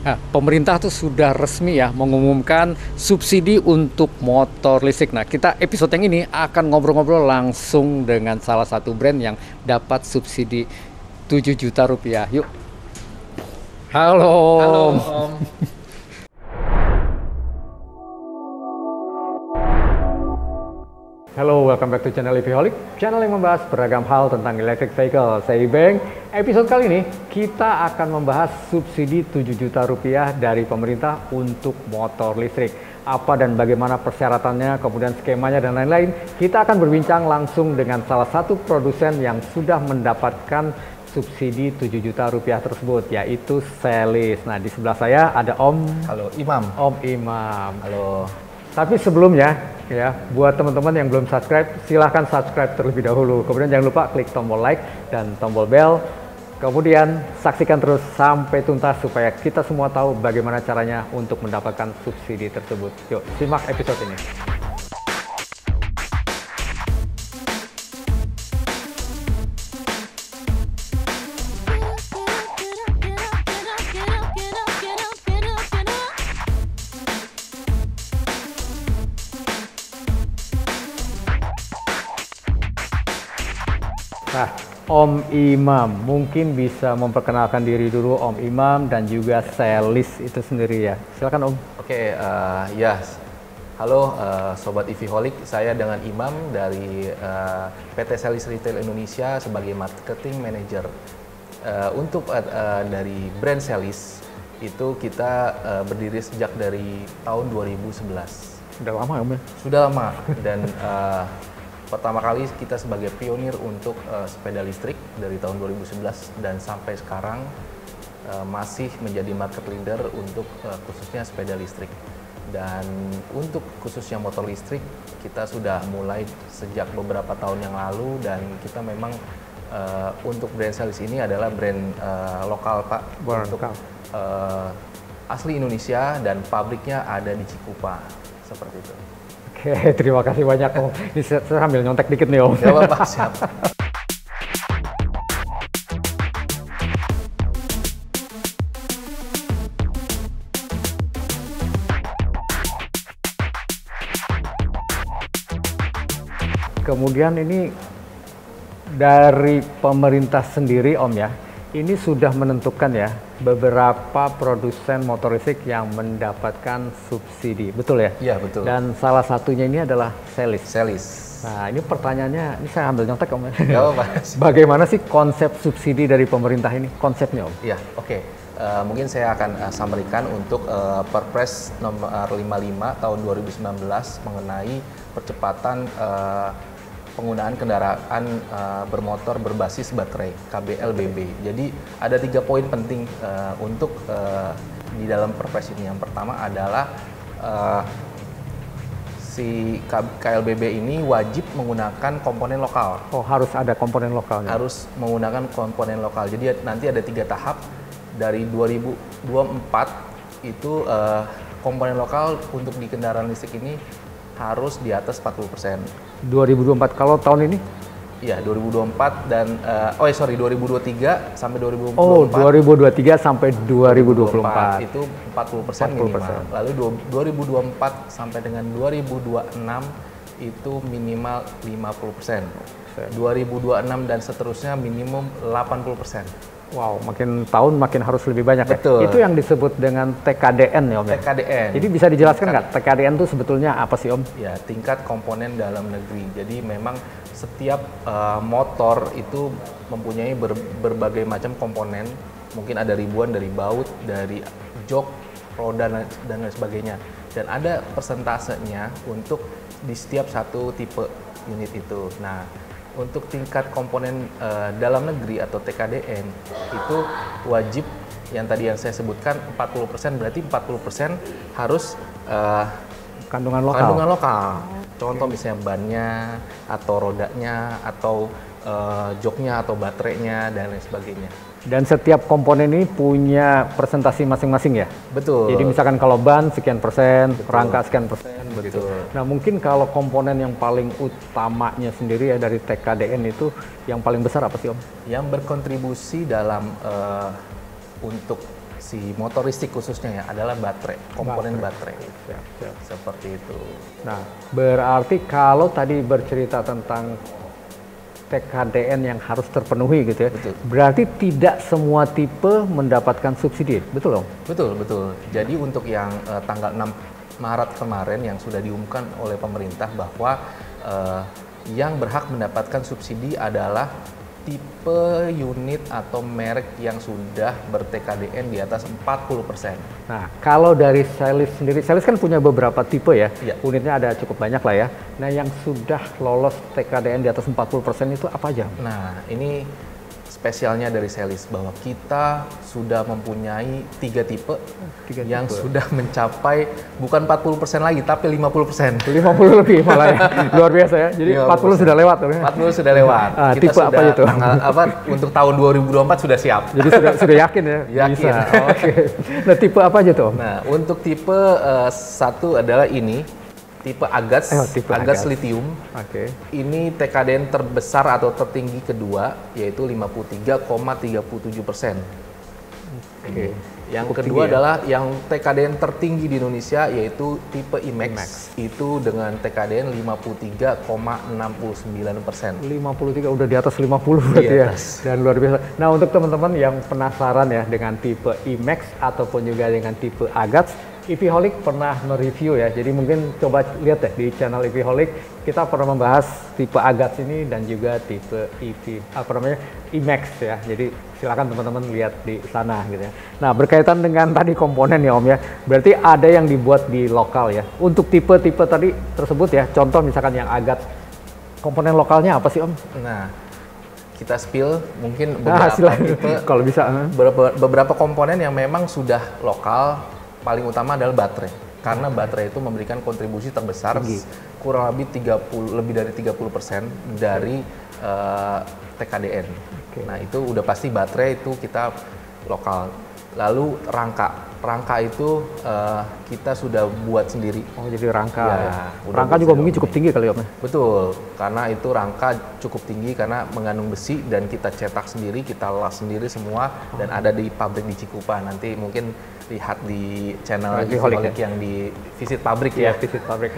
Nah, pemerintah tuh sudah resmi ya mengumumkan subsidi untuk motor listrik. Nah, kita episode yang ini akan ngobrol-ngobrol langsung dengan salah satu brand yang dapat subsidi 7 juta rupiah. Yuk. Halo Halo. Om. Halo, welcome back to channel EVholic, channel yang membahas beragam hal tentang electric vehicle. Saya Ibeng. Episode kali ini kita akan membahas subsidi 7 juta rupiah dari pemerintah untuk motor listrik. Apa dan bagaimana persyaratannya, kemudian skemanya dan lain-lain. Kita akan berbincang langsung dengan salah satu produsen yang sudah mendapatkan subsidi 7 juta rupiah tersebut, yaitu Selis. Nah, di sebelah saya ada Halo Imam. Om Imam. Halo. Tapi sebelumnya, ya, buat teman-teman yang belum subscribe, silahkan subscribe terlebih dahulu. Kemudian jangan lupa klik tombol like dan tombol bell. Kemudian saksikan terus sampai tuntas supaya kita semua tahu bagaimana caranya untuk mendapatkan subsidi tersebut. Yuk, simak episode ini. Nah, Om Imam, mungkin bisa memperkenalkan diri dulu Om Imam dan juga Selis itu sendiri ya. Silakan Om. Oke, ya. Halo Sobat EVholic, saya dengan Imam dari PT Selis Retail Indonesia sebagai Marketing Manager. Untuk dari brand Selis, itu kita berdiri sejak dari tahun 2011. Udah lama Om ya? Sudah lama, dan pertama kali kita sebagai pionir untuk sepeda listrik dari tahun 2011 dan sampai sekarang masih menjadi market leader untuk khususnya sepeda listrik. Dan untuk khususnya motor listrik kita sudah mulai sejak beberapa tahun yang lalu, dan kita memang untuk brand Selis ini adalah brand lokal Pak, untuk asli Indonesia, dan pabriknya ada di Cikupa, seperti itu. Oke, terima kasih banyak Om. Ini saya sambil nyontek dikit nih Om. Gak apa-apa, siap. Kemudian ini dari pemerintah sendiri Om ya, ini sudah menentukan ya beberapa produsen motor listrik yang mendapatkan subsidi, betul ya? Iya, betul. Dan salah satunya ini adalah Selis. Selis. Nah, ini pertanyaannya, ini saya ambil nyontek Om. Gak apa-apa. Bagaimana sih konsep subsidi dari pemerintah ini? Konsepnya Om? Iya, oke. Mungkin saya akan summary-kan untuk Perpres nomor 55 tahun 2019 mengenai percepatan penggunaan kendaraan bermotor berbasis baterai KBLBB. Jadi ada 3 poin penting untuk di dalam Perpres ini. Yang pertama adalah si KLBB ini wajib menggunakan komponen lokal. Oh, harus ada komponen lokalnya? Harus menggunakan komponen lokal. Jadi nanti ada 3 tahap. Dari 2024 itu komponen lokal untuk di kendaraan listrik ini harus di atas 40%. 2024, kalau tahun ini? Iya, 2024 dan 2023 sampai 2024. Oh, 2023 sampai 2024. Itu 40% minimal. Lalu 2024 sampai dengan 2026 itu minimal 50%. 2026 dan seterusnya minimum 80%. Wow, makin tahun makin harus lebih banyak. Betul. Ya? Itu yang disebut dengan TKDN ya Om ya? TKDN. Jadi bisa dijelaskan nggak TKDN itu sebetulnya apa sih Om? Ya, tingkat komponen dalam negeri. Jadi memang setiap motor itu mempunyai berbagai macam komponen. Mungkin ada ribuan, dari baut, dari jok, roda, dan lain sebagainya. Dan ada persentasenya untuk di setiap satu tipe unit itu. Nah, untuk tingkat komponen dalam negeri atau TKDN itu wajib, yang tadi yang saya sebutkan 40%, berarti 40% harus kandungan lokal. Kandungan lokal. Contoh misalnya bannya atau rodanya atau joknya atau baterainya dan lain sebagainya. Dan setiap komponen ini punya presentasi masing-masing ya? Betul. Jadi misalkan kalau ban sekian persen, Betul. rangka sekian persen, begitu. Betul. Nah mungkin kalau komponen yang paling utamanya sendiri ya dari TKDN itu yang paling besar apa sih Om? Yang berkontribusi dalam untuk si motoristik khususnya ya adalah baterai, komponen baterai. Siap. Seperti itu. Nah, berarti kalau tadi bercerita tentang TKDN yang harus terpenuhi gitu ya, Betul. berarti tidak semua tipe mendapatkan subsidi, betul dong? Betul. Jadi untuk yang tanggal 6 Maret kemarin yang sudah diumumkan oleh pemerintah bahwa yang berhak mendapatkan subsidi adalah tipe unit atau merek yang sudah ber-TKDN di atas 40%. Nah, kalau dari Celis sendiri, Celis kan punya beberapa tipe ya, Iya. unitnya ada cukup banyak lah ya. Nah, yang sudah lolos TKDN di atas 40% itu apa aja? Nah, ini spesialnya dari Celis bahwa kita sudah mempunyai 3 tipe yang sudah mencapai bukan 40% lagi tapi 50%. 50 lebih malah ya, luar biasa ya. Jadi 40 sudah lewat. 40 sudah lewat. Ah, Kita tipe sudah apa itu? untuk tahun 2024 sudah siap. Jadi sudah yakin ya? Yakin. Bisa. Oke. Nah, tipe apa aja tuh, Om? Nah, untuk tipe 1 adalah ini, tipe Agats, tipe Agats Agats. Lithium. Oke. Ini TKDN terbesar atau tertinggi kedua, yaitu 53,37%. Oke. Yang Cukup kedua tinggi ya? adalah yang TKDN tertinggi di Indonesia, yaitu tipe IMAX. Itu dengan TKDN 53,69%. 53 udah di atas 50 berarti Di ya. atas. Dan luar biasa. Nah, untuk teman-teman yang penasaran ya dengan tipe IMAX ataupun juga dengan tipe Agats, EVholic pernah mereview ya. Jadi mungkin coba lihat deh di channel EVholic, kita pernah membahas tipe Agats ini dan juga tipe IMAX ya. Jadi silakan teman-teman lihat di sana gitu ya. Nah, berkaitan dengan tadi komponen ya Om ya. Berarti ada yang dibuat di lokal ya. Untuk tipe-tipe tadi tersebut ya, contoh misalkan yang Agats, komponen lokalnya apa sih Om? Nah, kita spill mungkin Nah, beberapa silakan. tipe, Kalau bisa. beberapa komponen yang memang sudah lokal. Paling utama adalah baterai. Karena baterai itu memberikan kontribusi terbesar, kurang lebih dari 30% dari TKDN. Nah, itu udah pasti baterai itu kita lokal. Lalu rangka itu kita sudah buat sendiri. Oh, jadi rangka Ya, ya. udah Rangka buat juga sendiri. mungkin cukup tinggi kali Om ya? Betul, karena itu rangka cukup tinggi karena mengandung besi dan kita cetak sendiri, kita las sendiri semua dan ada di pabrik di Cikupa. Nanti mungkin lihat di channel EVholic yang di visit pabrik ya. Visit pabrik.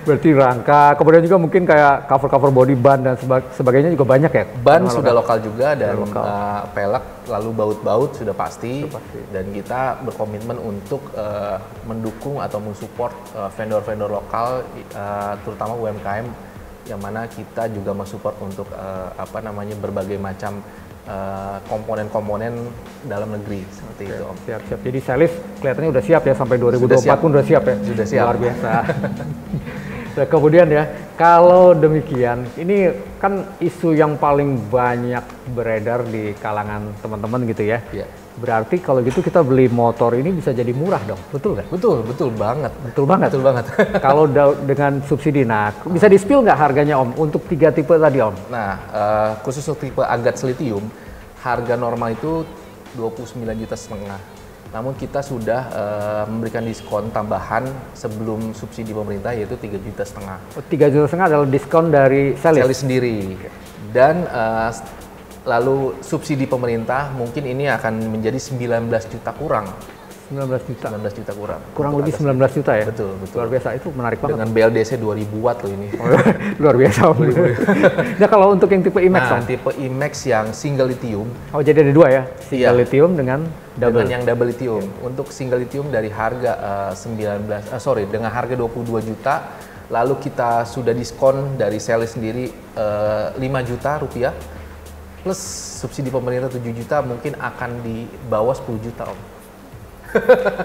Berarti rangka, kemudian juga mungkin kayak cover body, ban dan sebagainya juga banyak ya? Ban sudah lokal juga dan lokal. pelek, lalu baut-baut sudah pasti. Dan kita berkomitmen untuk mendukung atau mensupport vendor-vendor lokal, terutama UMKM, yang mana kita juga mensupport untuk berbagai macam komponen-komponen dalam negeri seperti itu Om. Siap. Jadi Celis kelihatannya udah siap ya, sampai 2024 siap. pun udah siap ya? Sudah siap. Luar biasa. Nah, kemudian ya, kalau demikian, ini kan isu yang paling banyak beredar di kalangan teman-teman gitu ya. Iya. Berarti kalau gitu kita beli motor ini bisa jadi murah dong, betul nggak? Betul banget. Betul banget. Betul banget. Kalau dengan subsidi, nah bisa di-spill nggak harganya Om untuk 3 tipe tadi Om? Nah, khusus untuk tipe Agats Lithium, harga normal itu 29,5 juta. Namun kita sudah memberikan diskon tambahan sebelum subsidi pemerintah, yaitu 3,5 juta. 3,5 juta adalah diskon dari Celis? Celis sendiri. Dan lalu subsidi pemerintah mungkin ini akan menjadi 19 juta kurang. 19 juta? 19 juta kurang. Kurang Untuk lebih Agats 19 juta ya? Betul. Luar biasa, itu menarik banget. Dengan BLDC 2000 watt loh ini. Luar biasa Om. Nah, kalau untuk yang tipe IMAX Om? Tipe IMAX yang single lithium. Oh, jadi ada 2 ya? Single Iya. lithium dengan double? Dengan yang double lithium. Untuk single lithium dari harga dengan harga 22 juta, lalu kita sudah diskon dari Celis sendiri 5 juta rupiah, plus subsidi pemerintah 7 juta, mungkin akan di bawah 10 juta Om.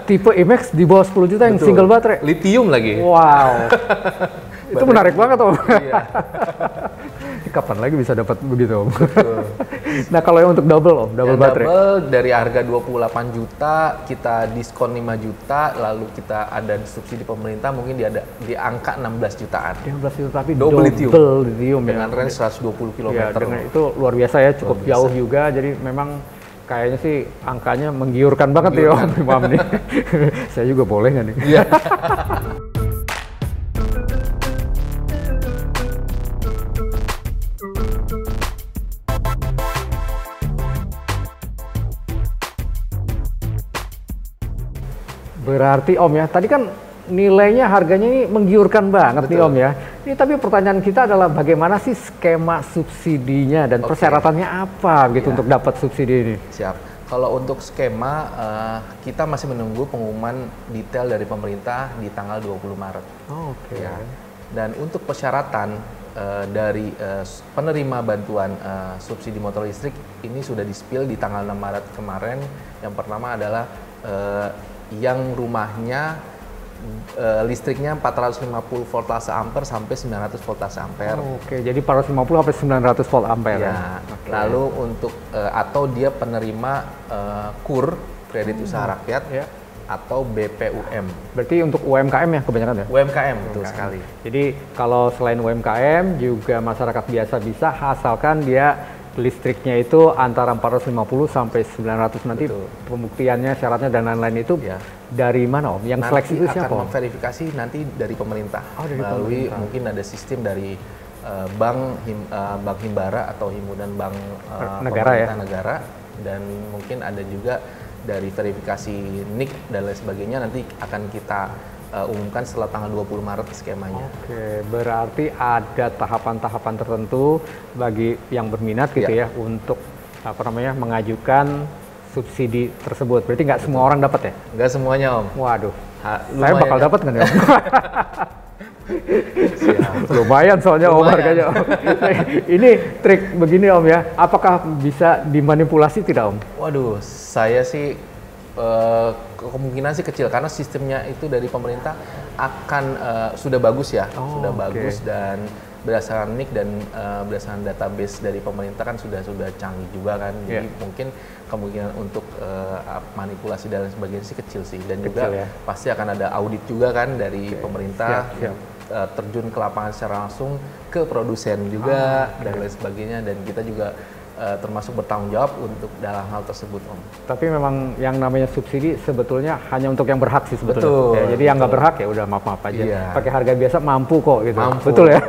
Tipe IMAX di bawah 10 juta yang Betul. single baterai? Lithium lagi. Wow. Itu menarik banget Om. Iya. Kapan lagi bisa dapat begitu Om? Nah, kalau yang untuk double Om, double Yang baterai? double dari harga 28 juta, kita diskon 5 juta, lalu kita ada subsidi pemerintah mungkin di angka 16 jutaan. 15 juta, tapi Double lithium ya. Dengan range 120 km. Ya, dengan itu luar biasa ya, cukup jauh juga. Jadi memang kayaknya sih angkanya menggiurkan banget ya Om Imam nih. Saya juga boleh nggak nih? Iya. Berarti Om ya, tadi kan nilainya harganya ini menggiurkan banget nih Om ya. Ini tapi pertanyaan kita adalah bagaimana sih skema subsidinya dan persyaratannya apa gitu untuk dapat subsidi ini? Siap. Kalau untuk skema, kita masih menunggu pengumuman detail dari pemerintah di tanggal 20 Maret. Oke. Ya. Dan untuk persyaratan dari penerima bantuan subsidi motor listrik ini sudah di-spill di tanggal 6 Maret kemarin. Yang pertama adalah yang rumahnya listriknya 450 voltase ampere sampai 900 voltase ampere. Oke, jadi 450 sampai 900 volt ampere. Ya. Lalu untuk atau dia penerima KUR, kredit usaha rakyat, atau BPUM. Berarti untuk UMKM ya kebanyakan ya? UMKM, betul sekali. Jadi kalau selain UMKM juga masyarakat biasa bisa, asalkan dia listriknya itu antara 450 sampai 900 nanti. Pembuktiannya, syaratnya dan lain-lain itu dari mana Om? Yang seleksi itu siapa? Akan verifikasi nanti dari pemerintah melalui mungkin ada sistem dari bank himbara atau himpunan bank negara negara, dan mungkin ada juga dari verifikasi NIK dan lain sebagainya, nanti akan kita umumkan setelah tanggal 20 Maret skemanya. Oke, berarti ada tahapan-tahapan tertentu bagi yang berminat gitu ya untuk mengajukan subsidi tersebut. Berarti nggak semua orang dapat ya? Nggak semuanya Om. Waduh, saya bakal dapat nggak ya Om? Lumayan soalnya Om harganya. Ini trik begini Om ya, apakah bisa dimanipulasi tidak Om? Waduh, saya sih kemungkinan sih kecil karena sistemnya itu dari pemerintah akan sudah bagus ya, sudah bagus, dan berdasarkan NIK dan berdasarkan database dari pemerintah kan sudah canggih juga kan. Jadi mungkin kemungkinan untuk manipulasi dan sebagainya sih kecil sih, dan juga pasti akan ada audit juga kan dari pemerintah. Terjun ke lapangan secara langsung ke produsen juga dan lain sebagainya, dan kita juga termasuk bertanggung jawab untuk dalam hal tersebut Om. Tapi memang yang namanya subsidi sebetulnya hanya untuk yang berhak sih sebetulnya. Betul, ya, jadi yang nggak berhak ya udah maaf aja. Pakai harga biasa mampu kok gitu. Mampu. Betul ya.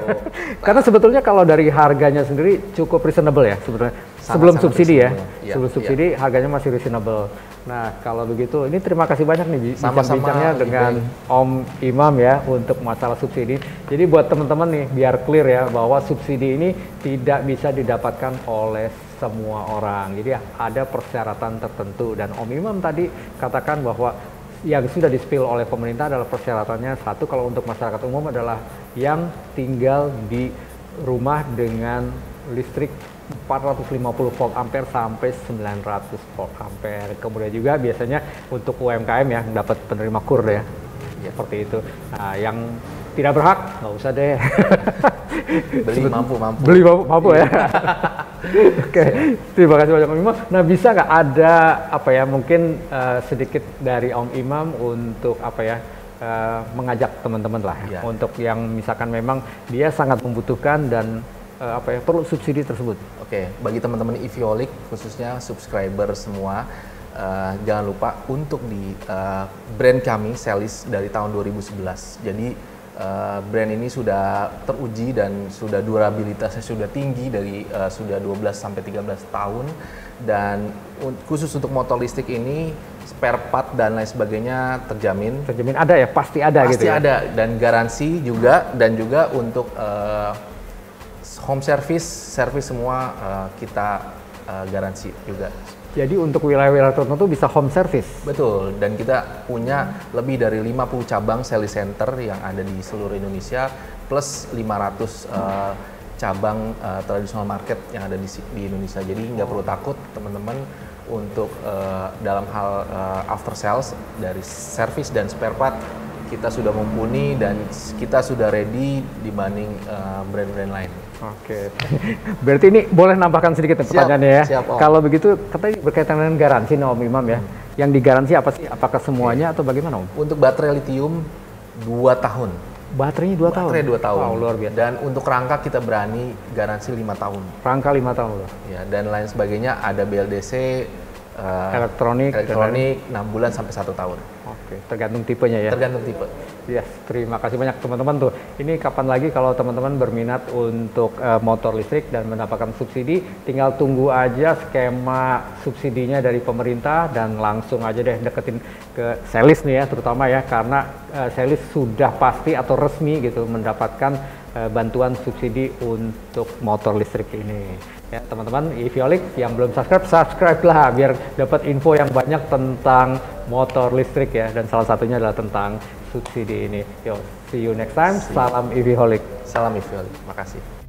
Karena sebetulnya kalau dari harganya sendiri cukup reasonable ya sebetulnya. Sebelum subsidi ya. Sebelum subsidi harganya masih reasonable. Nah, kalau begitu ini terima kasih banyak nih bincang-bincangnya dengan Om Imam ya untuk masalah subsidi. Jadi buat teman-teman nih biar clear ya bahwa subsidi ini tidak bisa didapatkan oleh semua orang. Jadi ada persyaratan tertentu, dan Om Imam tadi katakan bahwa yang sudah di-spill oleh pemerintah adalah persyaratannya satu, kalau untuk masyarakat umum adalah yang tinggal di rumah dengan listrik 450 volt ampere sampai 900 volt ampere. Kemudian juga biasanya untuk UMKM ya dapat penerima KUR ya. Seperti itu. Nah, yang tidak berhak nggak usah deh. Beli mampu ya. Oke, terima kasih banyak Om Imam. Nah, bisa nggak ada mungkin sedikit dari Om Imam untuk mengajak teman-teman lah untuk yang misalkan memang dia sangat membutuhkan dan perlu subsidi tersebut. Oke, bagi teman-teman Iviolik khususnya subscriber semua, jangan lupa untuk di brand kami Selis dari tahun 2011. Jadi brand ini sudah teruji dan sudah durabilitasnya sudah tinggi dari sudah 12 sampai 13 tahun, dan khusus untuk motor listrik ini spare part dan lain sebagainya terjamin. Terjamin ada ya, pasti ada gitu ya. Pasti ada, dan garansi juga, dan juga untuk home service semua kita garansi juga. Jadi untuk wilayah-wilayah tertentu bisa home service? Betul, dan kita punya lebih dari 50 cabang Selis Center yang ada di seluruh Indonesia, plus 500 cabang traditional market yang ada di Indonesia. Jadi nggak perlu takut teman-teman untuk dalam hal after sales, dari service dan spare part kita sudah mumpuni dan kita sudah ready dibanding brand-brand lain. Oke, berarti ini boleh nambahkan sedikit pertanyaannya ya. Siap, Om. Kalau begitu, katanya berkaitan dengan garansi nih Om Imam ya. Yang digaransi apa sih? Apakah semuanya atau bagaimana Om? Untuk baterai lithium 2 tahun. Baterainya 2 tahun? Baterai 2 tahun. Wow, luar biasa. Dan untuk rangka kita berani garansi 5 tahun. Rangka 5 tahun loh? Ya, dan lain sebagainya, ada BLDC, elektronik, 6 bulan sampai 1 tahun. Oke, tergantung tipenya ya. Tergantung tipe. Yes, terima kasih banyak teman-teman tuh. Ini kapan lagi kalau teman-teman berminat untuk motor listrik dan mendapatkan subsidi, tinggal tunggu aja skema subsidinya dari pemerintah dan langsung aja deh deketin ke Selis nih ya, terutama ya, karena Selis sudah pasti atau resmi gitu mendapatkan bantuan subsidi untuk motor listrik ini. Ya, teman-teman EV-Holic yang belum subscribe lah biar dapat info yang banyak tentang motor listrik ya, dan salah satunya adalah tentang subsidi ini. Yo, see you next time. Salam EV-Holic. Salam EV-Holic. Makasih.